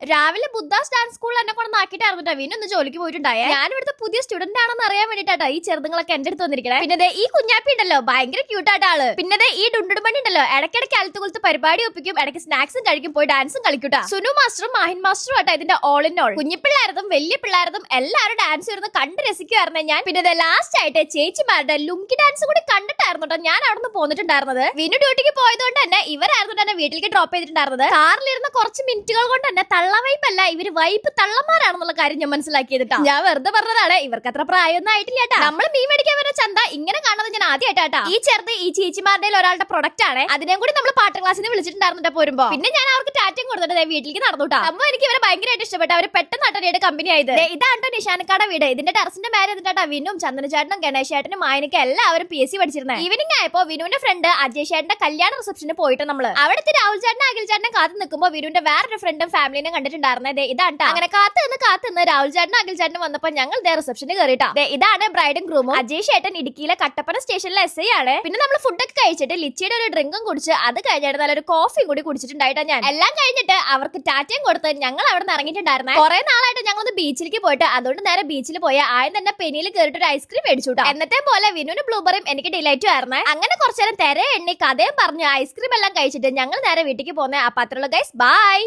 രാവിലെ ബുദ്ധാസ് ഡാൻസ് സ്കൂളിൽ എന്നെ കൊണ്ട് നാക്കിട്ടായിരുന്നു വിനു ഒന്ന് ജോലിക്ക് പോയിട്ടുണ്ടായേ. ഞാൻ ഇവിടുത്തെ പുതിയ സ്റ്റുഡന്റ് ആണെന്ന് അറിയാൻ വേണ്ടിട്ടാ ഈ ചെറുതുങ്ങളൊക്കെ എന്റെ അടുത്ത് വന്നിരിക്കണേ. പിന്നെ ഈ കുഞ്ഞാപ്പി ഉണ്ടല്ലോ ഭയങ്കര ക്യൂട്ടായിട്ട് ആള്. പിന്നെ ഈ ഡുണ്ടുടുമണി ഉണ്ടല്ലോ ഇടയ്ക്കിടയ്ക്ക് അലത്തുകുലത്ത് പരിപാടി ഒപ്പിക്കും, ഇടയ്ക്ക് സ്നാക്സും കഴിക്കും, പോയി ഡാൻസും കളിക്കൂട്ടാ. സുനു മാസ്റ്ററും മാഹിൻ മാസ്റ്ററും ആട്ടാ ഇതിന്റെ ഓൾ ഇൻ ഓൾ. കുഞ്ഞിപ്പിള്ളാരതും വലിയ പിള്ളേരതും എല്ലാവരും ഡാൻസ് വരുന്ന കണ്ട് രസിക്കുമായിരുന്നേ ഞാൻ. പിന്നെ ലാസ്റ്റ് ആയിട്ട് ചേച്ചിമാരുടെ ലുങ്കി ഡാൻസ് കൂടി കണ്ടിട്ടായിരുന്നു ഞാൻ അവിടെ നിന്ന് പോന്നിട്ടുണ്ടായിരുന്നത്. വിനു ഡ്യൂട്ടിക്ക് പോയതുകൊണ്ട് തന്നെ ഇവരായിരുന്നു തന്നെ വീട്ടിലേക്ക് ഡ്രോപ്പ് ചെയ്തിട്ടുണ്ടായിരുന്നത്. കാറിലിരുന്ന കുറച്ച് മിനിറ്റുകൾ കൊണ്ട് തന്നെ തള്ളവൈപ്പല്ല, ഇവര് വൈപ്പ് തള്ളമാരാണെന്നുള്ള കാര്യം ഞാൻ മനസ്സിലാക്കിയതിട്ടാ. ഞാൻ വെറുതെ പറഞ്ഞതാണ്, ഇവർക്ക് അത്ര പ്രായമൊന്നും ആയിട്ടില്ല കേട്ടാ. നമ്മൾ മീൻ മേടിക്കാൻ വരുന്ന ചന്ത ഇങ്ങനെ കാണുന്നത് ഞാൻ ആദ്യമായിട്ടാ. ഈ ചെറുത് ഈ ചേച്ചിമാരുടെ ഒരാളുടെ പ്രൊഡക്റ്റ് ആണ്. അതിനെയും കൂടി നമ്മൾ പാട്ട് ക്ലാസ്സിന് വിളിച്ചിട്ടുണ്ടായിരുന്നിട്ട് പോരുമ്പോ പിന്നെ ഞാൻ അവർക്ക് ടാറ്റയും കൊടുത്തിട്ട് വീട്ടിലേക്ക് നടന്നുട്ടാ. അമ്മ എനിക്ക് ഇവരെ ഭയങ്കരമായിട്ട് ഇഷ്ടപ്പെട്ടു. അവര് പെട്ടെന്ന് അട്ടനയുടെ കമ്പനി ആയത്. ഇതാണ്ടോ നിഷാനക്കാടെ വീട്. ഇതിന്റെ ടെറസിന്റെ മേലെ എന്നിട്ടാ വിനും ചന്ദ്രചേട്ടനും ഗണേശ് ചേട്ടനും മായനക്കും എല്ലാവരും PSC പഠിച്ചിരുന്നത്. ഈവനിങ് ആയപ്പോ വിനുവിന്റെ ഫ്രണ്ട് അജയ് ചേട്ടന്റെ കല്യാണ റിസപ്ഷന് പോയിട്ട് നമ്മള് അവിടുത്തെ രാഹുൽ ചേട്ടനും അഖിൽ ചേട്ടനും കാത്തു നിൽക്കുമ്പോ വിനുവിന്റെ വേറൊരു ഫ്രണ്ടും ഫാമിലിനെ കണ്ടിട്ടുണ്ടായിരുന്നത്. ഇതാണ് അങ്ങനെ കാത്തു നിന്ന് രാഹുൽ ചേട്ടനും അഖിൽ ചേട്ടനും വന്നപ്പോ ഞങ്ങൾ റിസപ്ഷന് കയറിട്ടാ. ഇതാണ് ബ്രൈഡും ഗ്രൂമും. അജയ് ചേട്ടൻ ഇടുക്കിയിലെ കട്ടപ്പന സ്റ്റേഷനിലെ SI ആണ്. പിന്നെ നമ്മൾ ഫുഡൊക്കെ കഴിച്ചിട്ട് ലിച്ചിയുടെ ഒരു ഡ്രിങ്കും കുടിച്ച് അത് കഴിഞ്ഞിട്ട് നല്ലൊരു കോഫിയും കൂടി കുടിച്ചിട്ടുണ്ടായിട്ടാ ഞാൻ. എല്ലാം കഴിഞ്ഞിട്ട് അവർക്ക് ടാറ്റയും കൊടുത്ത് ഞങ്ങൾ അവിടെ നിന്ന് ഇറങ്ങിയിട്ടുണ്ടായിരുന്നേ. കുറെ നാളായിട്ട് ഞങ്ങൾ ഒന്ന് ബീച്ചിലേക്ക് പോയിട്ട് അതുകൊണ്ട് നേരെ ബീച്ചിൽ പോയ ആദ്യം തന്നെ പെനിയിൽ കയറിയിട്ട് ഒരു ഐസ്ക്രീം മേടിച്ചുട്ടാ. എന്നത്തെ പോലെ വിനുവിന് ബ്ലൂബെറിയും എനിക്ക് ഡിലൈറ്റും ആയിരുന്നേ. അങ്ങനെ കുറച്ചു നേരം തെര എണ്ണി കഥയും പറഞ്ഞു ഐസ്ക്രീം എല്ലാം കഴിച്ചിട്ട് ഞങ്ങൾ നേരെ വീട്ടിലേക്ക് പോന്നേ. അപ്പൊ അത്രയുള്ളൂ ഗൈസ്, ബൈ.